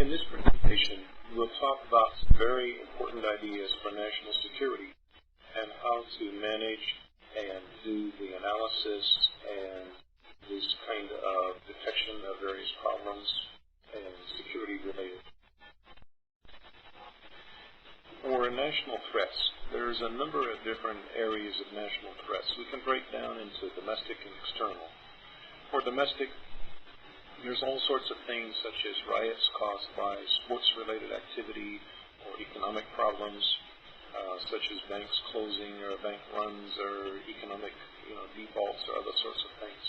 In this presentation, we'll talk about some very important ideas for national security and how to manage and do the analysis and this kind of detection of various problems and security related. For national threats, there's a number of different areas of national threats. We can break down into domestic and external. For domestic, there's all sorts of things such as riots caused by sports-related activity or economic problems, such as banks closing or bank runs or economic defaults or other sorts of things.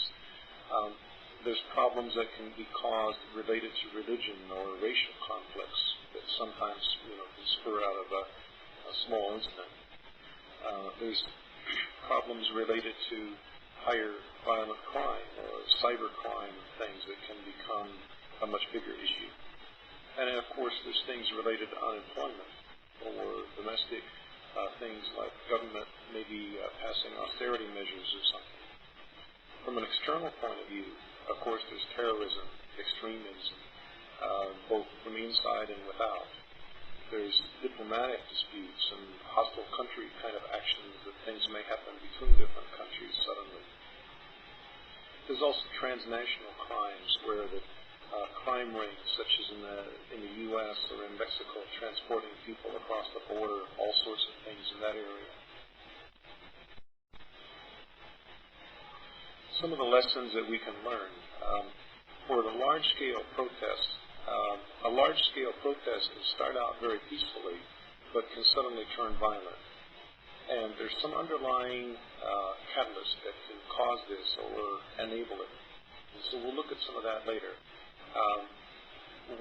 There's problems that can be caused related to religion or racial conflicts that sometimes can spur out of a small incident. There's problems related to higher violent crime or cyber crime things that can become a much bigger issue. And of course, there's things related to unemployment or domestic things like government maybe passing austerity measures or something. From an external point of view, of course, there's terrorism, extremism, both from inside and without. There's diplomatic disputes and hostile country kind of actions that things may happen between different countries suddenly. There's also transnational crimes where the crime rings, such as in the U.S. or in Mexico, transporting people across the border, all sorts of things in that area. Some of the lessons that we can learn. For the large-scale protests, a large-scale protest can start out very peacefully, but can suddenly turn violent. And there's some underlying catalyst that can cause this or enable it. And so we'll look at some of that later.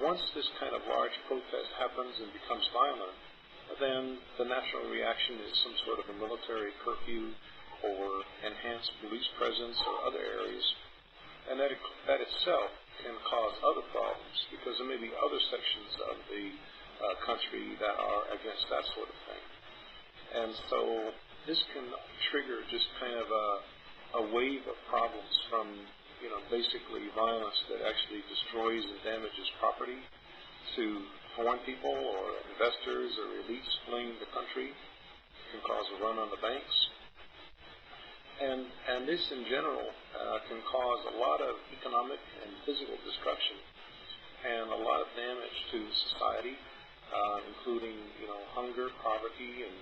Once this kind of large protest happens and becomes violent, then the natural reaction is some sort of a military curfew or enhanced police presence or other areas. And that itself can cause other problems because there may be other sections of the country that are against that sort of thing. And so this can trigger just kind of a wave of problems from basically violence that actually destroys and damages property to foreign people or investors or elites fleeing the country. It can cause a run on the banks. And this in general can cause a lot of economic and physical destruction and a lot of damage to society, including hunger, poverty, and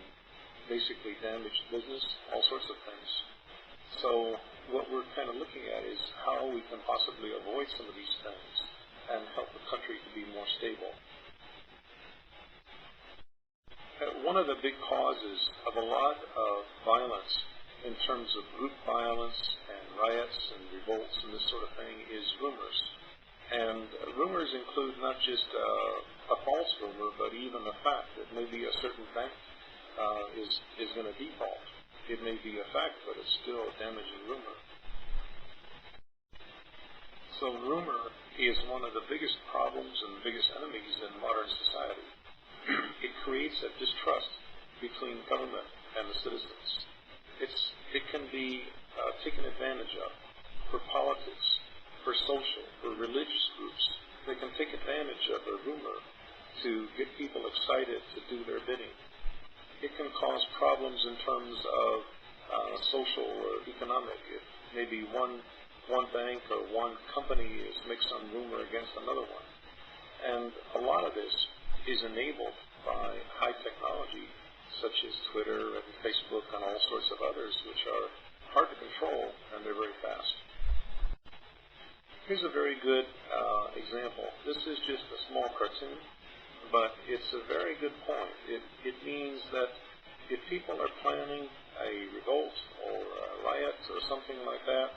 basically damaged business, all sorts of things. So what we're kind of looking at is how we can possibly avoid some of these things and help the country to be more stable. One of the big causes of a lot of violence in terms of group violence and riots and revolts and this sort of thing is rumors. And rumors include not just a false rumor, but even the fact that maybe a certain bank is going to default. It may be a fact, but it's still a damaging rumor. So rumor is one of the biggest problems and biggest enemies in modern society. It creates a distrust between government and the citizens. It can be taken advantage of for politics, for social, for religious groups. They can take advantage of a rumor to get people excited to do their bidding. It can cause problems in terms of social or economic. If maybe one bank or one company makes some rumor against another one. And a lot of this is enabled by high technology, such as Twitter and Facebook and all sorts of others, which are hard to control and they're very fast. Here's a very good example. This is just a small cartoon, but it's a very good point. It means that if people are planning a revolt or a riot or something like that,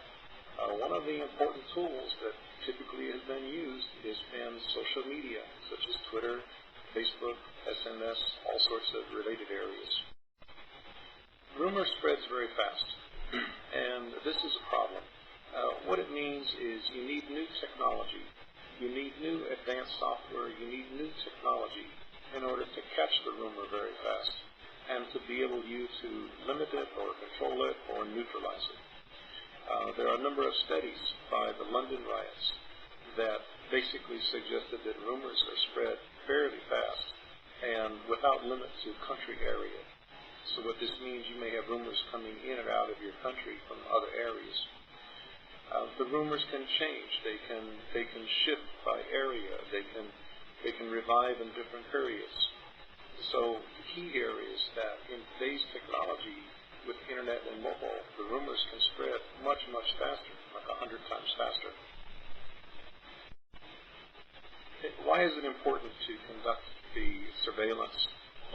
one of the important tools that typically has been used is in social media, such as Twitter, Facebook, SMS, all sorts of related areas. Rumor spreads very fast, and this is a problem. What it means is you need new technology. You need new advanced software. You need new technology in order to catch the rumor very fast and to be able to limit it or control it or neutralize it. There are a number of studies by the London riots that basically suggested that rumors are spread fairly fast and without limit to country area. So what this means, you may have rumors coming in or out of your country from other areas. The rumors can change. They can shift by area. They can revive in different periods. So the key here is that in today's technology, with internet and mobile, the rumors can spread much, much faster, like 100 times faster. Why is it important to conduct the surveillance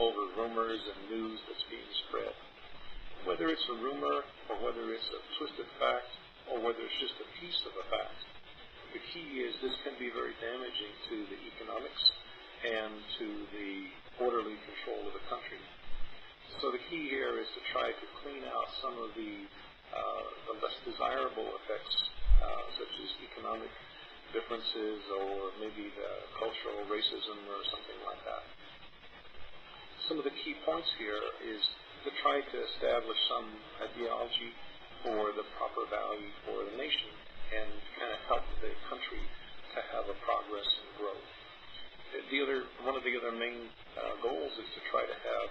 over rumors and news that's being spread? Whether it's a rumor or whether it's a twisted fact or whether it's just a piece of a fact, the key is this can be very damaging to the economics and to the orderly control of the country. So the key here is to try to clean out some of the less desirable effects, such as economic differences or maybe the cultural racism or something like that. Some of the key points here is to try to establish some ideology for the proper value for the nation and kind of help the country to have a progress and growth. One of the other main goals is to try to have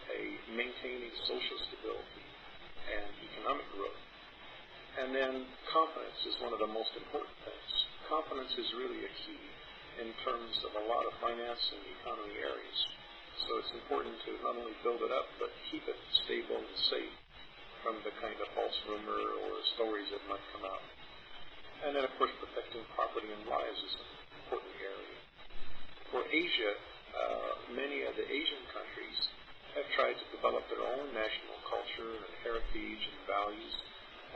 a maintaining social stability and economic growth. And then confidence is one of the most important things. Confidence is really a key in terms of a lot of finance and economy areas. So it's important to not only build it up, but keep it stable and safe from the kind of false rumor or stories that might come out. And then, of course, protecting property and lives is an important area. For Asia, many of the Asian countries have tried to develop their own national culture and heritage and values,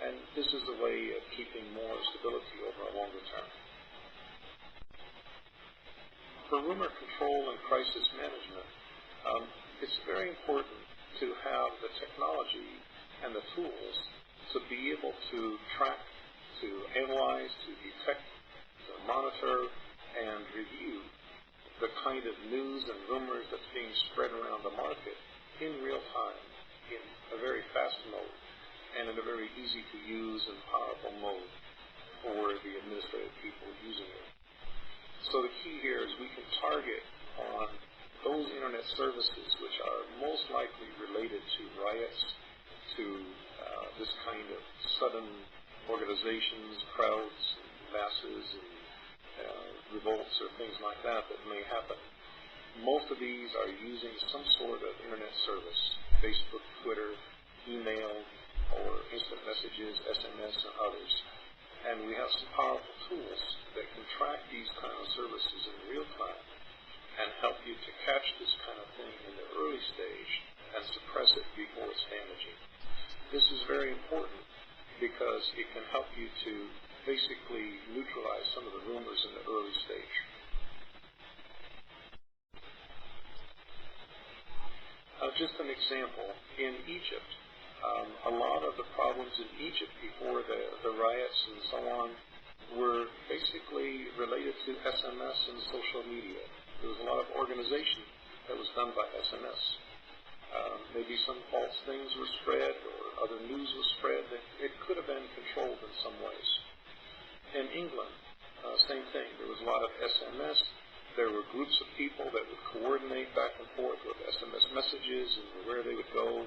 and this is a way of keeping more stability over a longer term. For rumor control and crisis management, it's very important to have the technology and the tools to be able to track, to analyze, to detect, to monitor, and review the kind of news and rumors that's being spread around the market in real time, in a very fast mode, and in a very easy to use and powerful mode for the administrative people using it. So the key here is we can target on those internet services which are most likely related to riots, to this kind of sudden organizations, crowds, masses, and revolts or things like that may happen. Most of these are using some sort of internet service, Facebook, Twitter, email, or instant messages, SMS, and others. And we have some powerful tools that can track these kind of services in real time and help you to catch this kind of thing in the early stage and suppress it before it's damaging. This is very important because it can help you to basically neutralize some of the rumors in the early stage. Just an example, in Egypt, a lot of the problems in Egypt before the riots and so on were basically related to SMS and social media. There was a lot of organization that was done by SMS. Maybe some false things were spread or other news was spread that it could have been controlled in some ways. In England, same thing. There was a lot of SMS. There were groups of people that would coordinate back and forth with SMS messages and where they would go.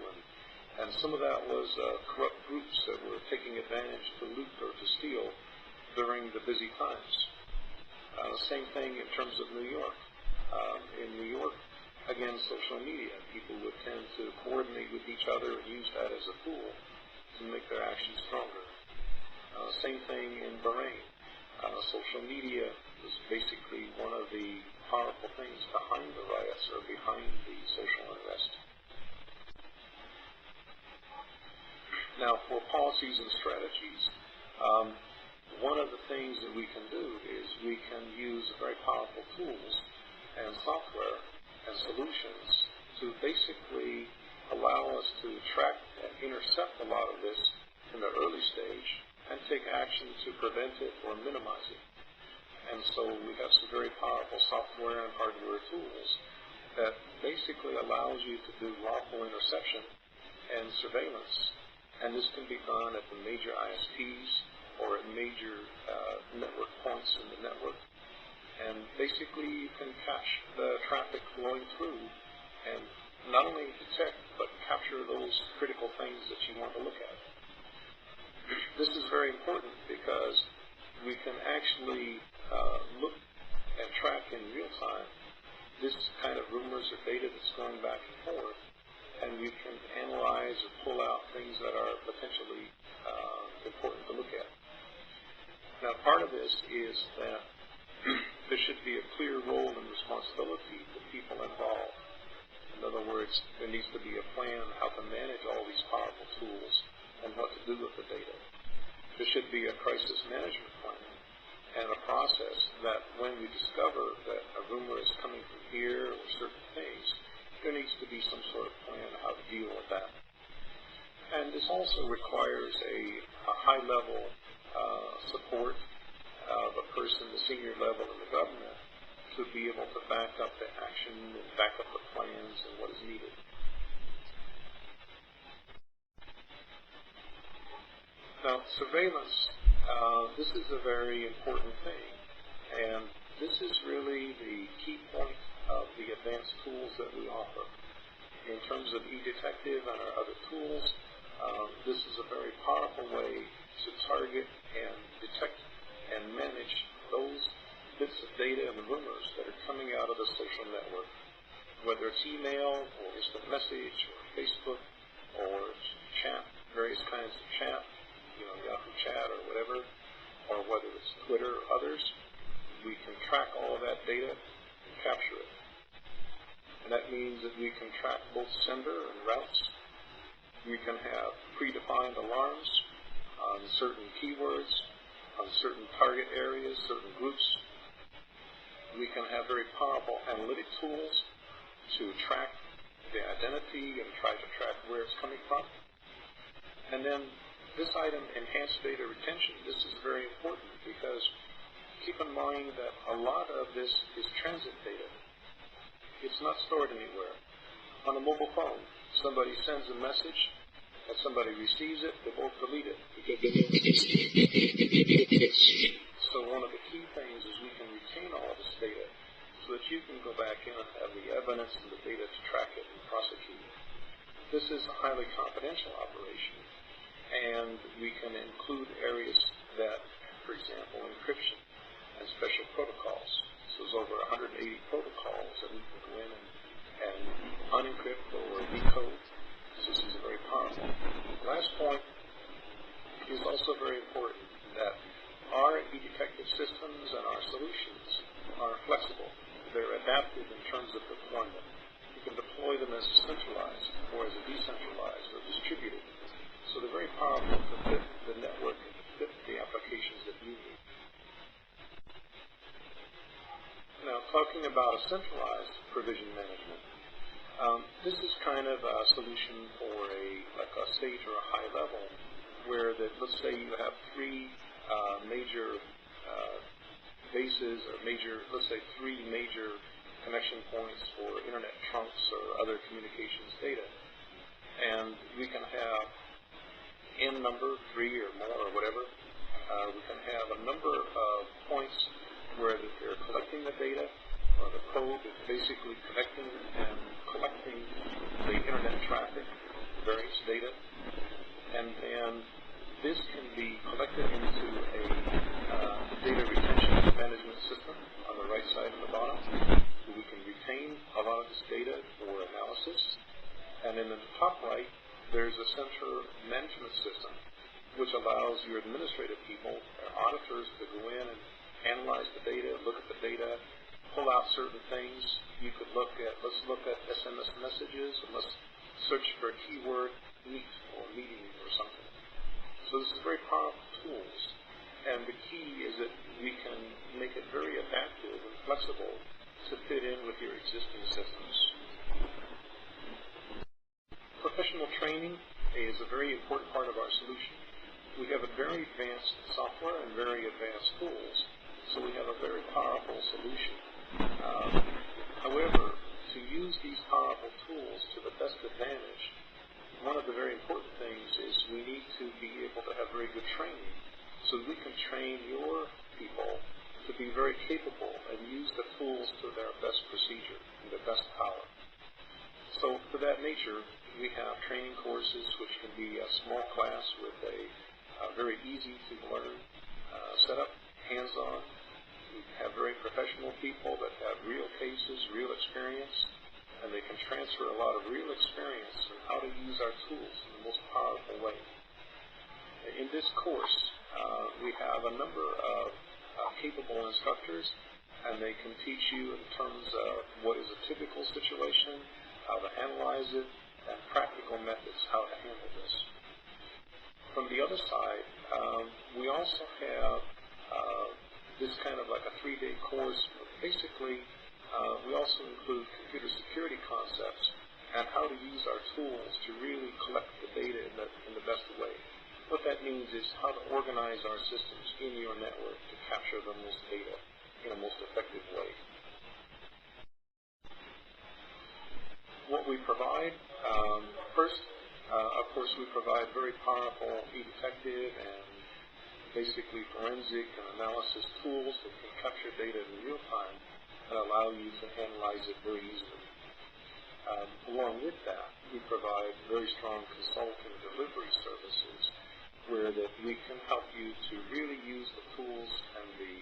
And some of that was corrupt groups that were taking advantage to loot or to steal during the busy times. Same thing in terms of New York. In New York, again, social media. People would tend to coordinate with each other and use that as a tool to make their actions stronger. Same thing in Bahrain. Social media was basically one of the powerful things behind the riots or behind the social unrest. Now, for policies and strategies, one of the things that we can do is we can use very powerful tools and software and solutions to basically allow us to track and intercept a lot of this in the early stage and take action to prevent it or minimize it. And so we have some very powerful software and hardware tools that basically allows you to do lawful interception and surveillance. And this can be done at the major ISPs or at major network points in the network. And basically you can catch the traffic flowing through and not only detect but capture those critical things that you want to look at. This is very important because we can actually look and track in real time this kind of rumors or data that's going back and forth, and you can analyze or pull out things that are potentially important to look at. Now, part of this is that there should be a clear role and responsibility for people involved. In other words, there needs to be a plan how to manage all these powerful tools and what to do with the data. There should be a crisis management plan and a process that when we discover that a rumor is coming from here or certain things, there needs to be some sort of plan how to deal with that. And this also requires a high-level support of a person, the senior level in the government, to be able to back up the action and back up the plans and what is needed. Now, surveillance, this is a very important thing, and this is really the key point of the advanced tools that we offer. In terms of eDetective and our other tools, this is a very powerful way to target and detect and manage those bits of data and rumors that are coming out of the social network, whether it's email or instant message or Facebook or chat, various kinds of chat, Yahoo Chat or whatever, or whether it's Twitter or others. We can track all of that data and capture it. And that means that we can track both sender and routes. We can have predefined alarms on certain keywords, on certain target areas, certain groups. We can have very powerful analytic tools to track the identity and try to track where it's coming from. And then this item, enhanced data retention, this is very important because keep in mind that a lot of this is transit data. It's not stored anywhere. On a mobile phone, somebody sends a message and somebody receives it, they both delete it. So one of the key things is we can retain all of this data so that you can go back in and have the evidence and the data to track it and prosecute it. This is a highly confidential operation. And we can include areas that, for example, encryption and special protocols. So there's over 180 protocols that we can go in and unencrypt or decode. So this is very powerful. The last point is also very important, that our eDetective systems and our solutions are flexible. They're adaptive in terms of deployment. You can deploy them as centralized or as a decentralized or distributed. So they're very powerful to fit the network and to fit the applications that you need. Now, talking about a centralized provision management, this is kind of a solution for a state or a high level where let's say you have three major bases or let's say three major connection points for internet trunks or other communications data. And we can have N number, 3 or more or whatever. We can have a number of points where they're collecting the data, or the code is basically connecting and collecting the internet traffic, various data, and then this can be collected into a data retention management system on the right side of the bottom. We can retain a lot of this data for analysis, and in the top right, there's a central management system which allows your administrative people, auditors, to go in and analyze the data, look at the data, pull out certain things. You could let's look at SMS messages, and let's search for a keyword, meet or meeting or something. So this is very powerful tools. And the key is that we can make it very adaptive and flexible to fit in with your existing systems. Professional training is a very important part of our solution. We have a very advanced software and very advanced tools, so we have a very powerful solution. However, to use these powerful tools to the best advantage, one of the very important things is we need to be able to have very good training so we can train your people to be very capable and use the tools to their best procedure and their best power. So for that nature, we have training courses which can be a small class with a very easy to learn setup, hands-on. We have very professional people that have real cases, real experience, and they can transfer a lot of real experience on how to use our tools in the most powerful way. In this course, we have a number of capable instructors, and they can teach you in terms of what is a typical situation, how to analyze it, and practical methods how to handle this. From the other side, we also have this kind of like a 3-day course. Basically, we also include computer security concepts and how to use our tools to really collect the data in the best way. What that means is how to organize our systems in your network to capture the most data in a most effective way. What we provide, first, of course, we provide very powerful e-detective and basically forensic and analysis tools that can capture data in real time and allow you to analyze it very easily. Along with that, we provide very strong consulting delivery services where that we can help you to really use the tools and the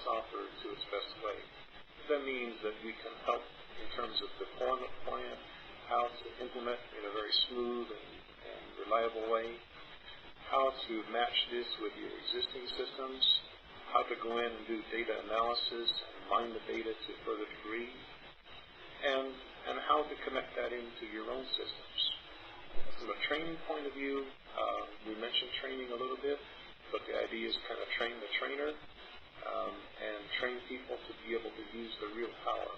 software to its best way. That means that we can help in terms of deployment plan, how to implement in a very smooth and reliable way, how to match this with your existing systems, how to go in and do data analysis and mine the data to a further degree, and how to connect that into your own systems. From a training point of view, we mentioned training a little bit, but the idea is kind of train the trainer and train people to be able to use the real power.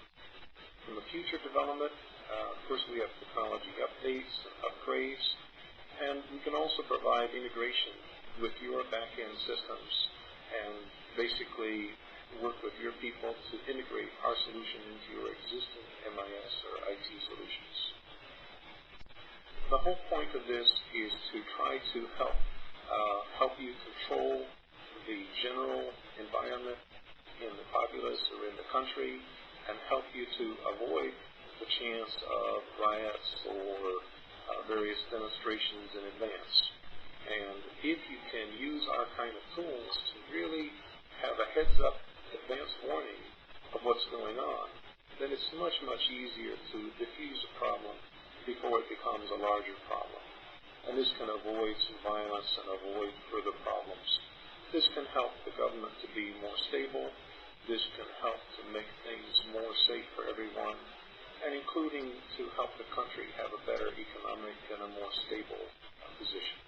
From the future development, of course, we have technology updates and upgrades, and we can also provide integration with your back-end systems and basically work with your people to integrate our solution into your existing MIS or IT solutions. The whole point of this is to try to help you control the general environment in the populace or in the country and help you to avoid the chance of riots or various demonstrations in advance. And if you can use our kind of tools to really have a heads-up advance warning of what's going on, then it's much, much easier to diffuse a problem before it becomes a larger problem. And this can avoid some violence and avoid further problems. This can help the government to be more stable. This can help to make things more safe for everyone, and including to help the country have a better economic and a more stable position.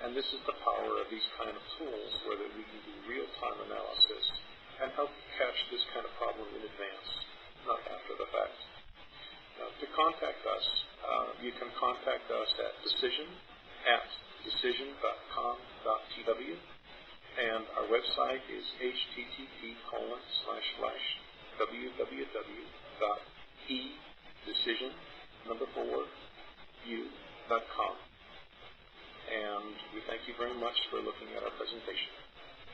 And this is the power of these kind of tools where that we can do real-time analysis and help catch this kind of problem in advance, not after the fact. To contact us, you can contact us at decision@decision.com.tw, and our website is http://www.edecision4u.com. And we thank you very much for looking at our presentation.